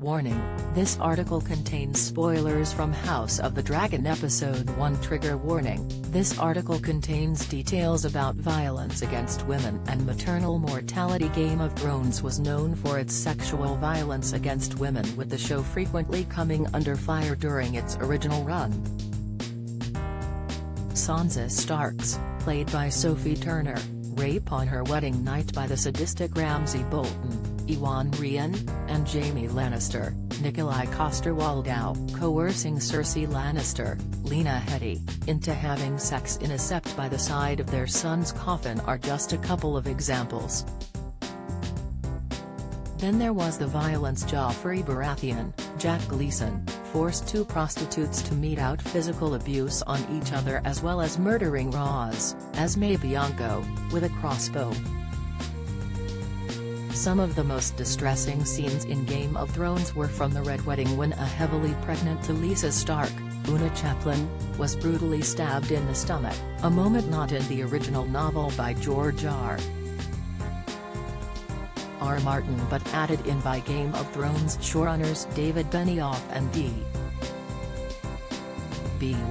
Warning, this article contains spoilers from House of the Dragon Episode 1. Trigger warning, this article contains details about violence against women and maternal mortality. Game of Thrones was known for its sexual violence against women, with the show frequently coming under fire during its original run. Sansa Stark's, played by Sophie Turner, rape on her wedding night by the sadistic Ramsay Bolton, Iwan Rheon, and Jaime Lannister, Nikolai Coster-Waldau coercing Cersei Lannister, Lena Headey, into having sex in a sept by the side of their son's coffin are just a couple of examples. Then there was the violence. Joffrey Baratheon, Jack Gleeson, forced two prostitutes to mete out physical abuse on each other, as well as murdering Ros, Esme Bianco, with a crossbow. Some of the most distressing scenes in Game of Thrones were from the Red Wedding, when a heavily pregnant Lyanna Stark, Una Chaplin, was brutally stabbed in the stomach, a moment not in the original novel by George R. Martin but added in by Game of Thrones showrunners David Benioff and D.B.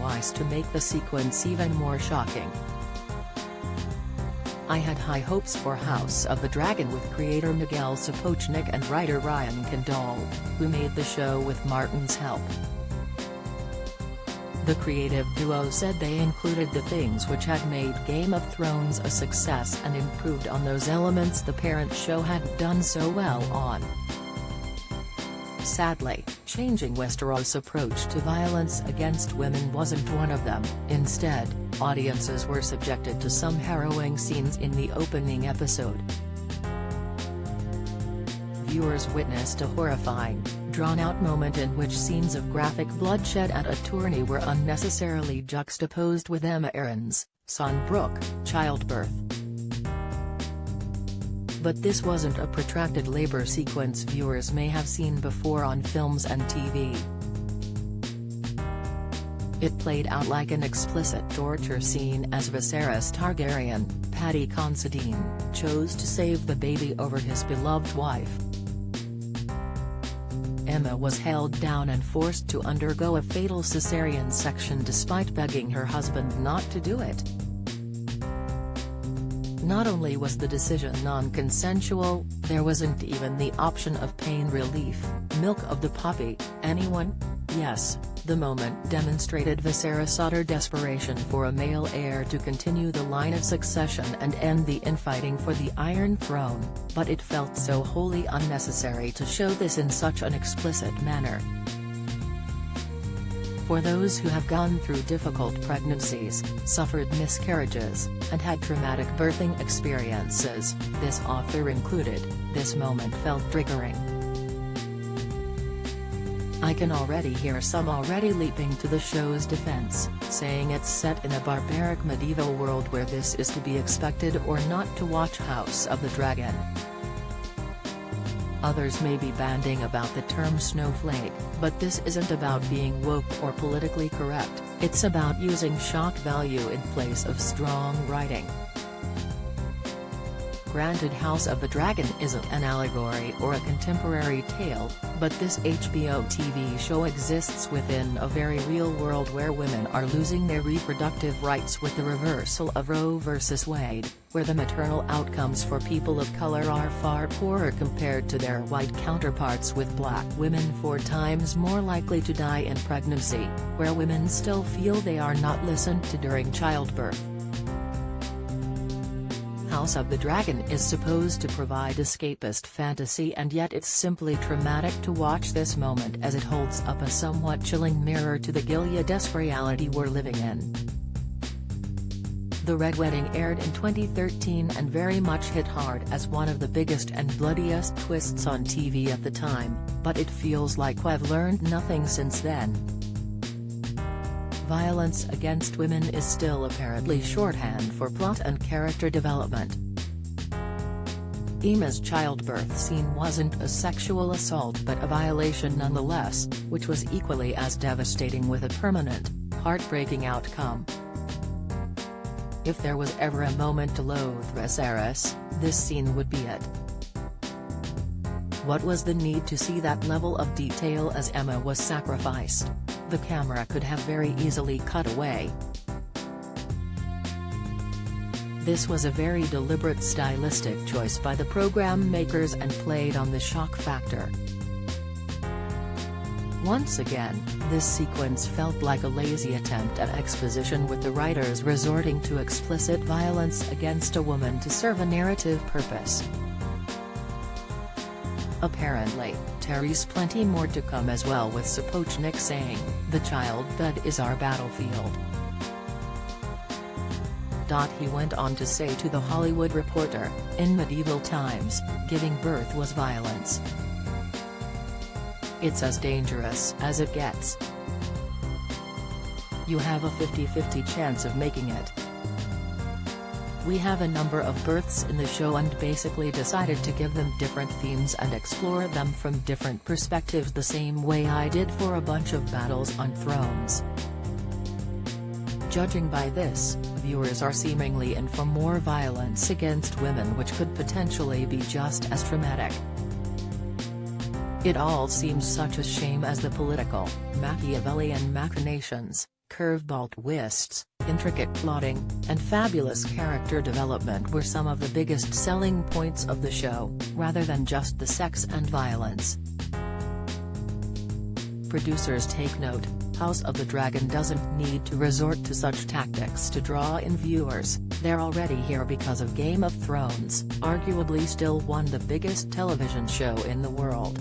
Weiss to make the sequence even more shocking. I had high hopes for House of the Dragon with creator Miguel Sapochnik and writer Ryan Condal, who made the show with Martin's help. The creative duo said they included the things which had made Game of Thrones a success and improved on those elements the parent show hadn't done so well on. Sadly, changing Westeros' approach to violence against women wasn't one of them. Instead, audiences were subjected to some harrowing scenes in the opening episode. Viewers witnessed a horrifying, drawn-out moment in which scenes of graphic bloodshed at a tourney were unnecessarily juxtaposed with Aemma Arryn's, Son Brooke, childbirth. But this wasn't a protracted labor sequence viewers may have seen before on films and TV. It played out like an explicit torture scene as Viserys Targaryen, Paddy Considine, chose to save the baby over his beloved wife. Aemma was held down and forced to undergo a fatal cesarean section despite begging her husband not to do it. Not only was the decision non-consensual, there wasn't even the option of pain relief, milk of the puppy, anyone? Yes, the moment demonstrated Viserys' utter desperation for a male heir to continue the line of succession and end the infighting for the Iron Throne, but it felt so wholly unnecessary to show this in such an explicit manner. For those who have gone through difficult pregnancies, suffered miscarriages, and had traumatic birthing experiences, this author included, this moment felt triggering. I can already hear some already leaping to the show's defense, saying it's set in a barbaric medieval world where this is to be expected or not to watch House of the Dragon. Others may be banding about the term snowflake, but this isn't about being woke or politically correct, it's about using shock value in place of strong writing. Granted, House of the Dragon isn't an allegory or a contemporary tale, but this HBO TV show exists within a very real world where women are losing their reproductive rights with the reversal of Roe v. Wade, where the maternal outcomes for people of color are far poorer compared to their white counterparts, with black women 4 times more likely to die in pregnancy, where women still feel they are not listened to during childbirth. House of the Dragon is supposed to provide escapist fantasy, and yet it's simply traumatic to watch this moment as it holds up a somewhat chilling mirror to the Gilead-esque reality we're living in. The Red Wedding aired in 2013 and very much hit hard as one of the biggest and bloodiest twists on TV at the time, but it feels like we've learned nothing since then. Violence against women is still apparently shorthand for plot and character development. Aemma's childbirth scene wasn't a sexual assault but a violation nonetheless, which was equally as devastating with a permanent, heartbreaking outcome. If there was ever a moment to loathe Viserys, this scene would be it. What was the need to see that level of detail as Emma was sacrificed? The camera could have very easily cut away. This was a very deliberate stylistic choice by the program makers and played on the shock factor. Once again, this sequence felt like a lazy attempt at exposition, with the writers resorting to explicit violence against a woman to serve a narrative purpose. Apparently, Terry's plenty more to come as well, with Sapochnik saying, "The childbed is our battlefield." He went on to say to The Hollywood Reporter, "In medieval times, giving birth was violence. It's as dangerous as it gets. You have a 50-50 chance of making it. We have a number of births in the show and basically decided to give them different themes and explore them from different perspectives, the same way I did for a bunch of Battles on Thrones. Judging by this, viewers are seemingly in for more violence against women, which could potentially be just as traumatic. It all seems such a shame, as the political, Machiavellian machinations, curveball twists, intricate plotting, and fabulous character development were some of the biggest selling points of the show, rather than just the sex and violence. Producers take note. House of the Dragon doesn't need to resort to such tactics to draw in viewers. They're already here because of Game of Thrones, arguably still the biggest television show in the world.